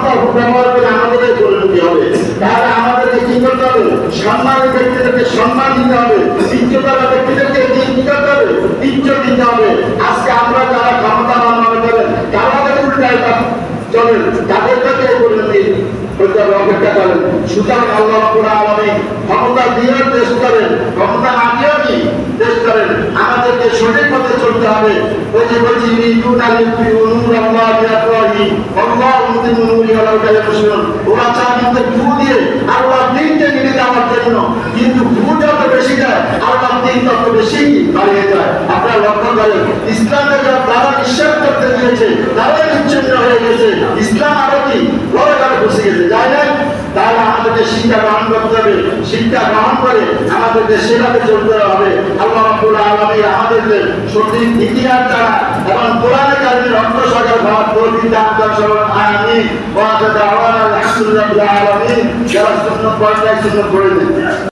ক্ষমতা ব্যবহার করে আমাদের পরিণতি হবে। তাহলে আমাদেরকে কি করতে হবে? সম্মানী ব্যক্তিদেরকে সম্মান দিতে হবে, ইজ্জতওয়ালা ব্যক্তিদেরকে কি করতে হবে? ইজ্জত দিতে হবে। আজকে আমরা যারা ক্ষমতাবান মনে করেন তারা উল্টায় চলেন, তাদেরকে পরিণতি হইতে হবে, অপেক্ষা করেন। সুতরাং আল্লাহ রাব্বুল আলামিন ক্ষমতা দিয়েও দেশ করেন, ক্ষমতা না দিয়েও কি দেশ করেন। আমাদেরকে সঠিক পথে চলতে হবে। ওই যে বলছি ওরা চান কিন্তু ভূ দিয়ে আল্লাহ দিনকে নিয়ে যাওয়ার জন্য, কিন্তু ভূ যত বেশি যায় আল্লাহ দিন তত বেশি বাড়িয়ে যায়। আপনারা লক্ষ্য করেন ইসলামে যারা বিশ্বাস করতে গিয়েছে তারাই বিচ্ছিন্ন হয়ে গেছে, ইসলাম আরো কি ঘরে ঘরে বসে গেছে, যায় না? তাহলে আমাদেরকে শিক্ষা গ্রহণ করতে হবে, শিক্ষা গ্রহণ করে আমাদেরকে সেভাবে চলতে হবে। আল্লাহ রাব্বুল আলামিন আমাদেরকে সঠিক ইতিহাস জানা এবং কোরআনে কারিমের অর্থ সহকারে ভাব তৌফিক দান করেন। আমিন। ওয়া আখিরু দাওয়ানা আলহামদুলিল্লাহি রাব্বিল আলামিন। যারা সুন্নাত পড়ে সুন্নাত পড়ে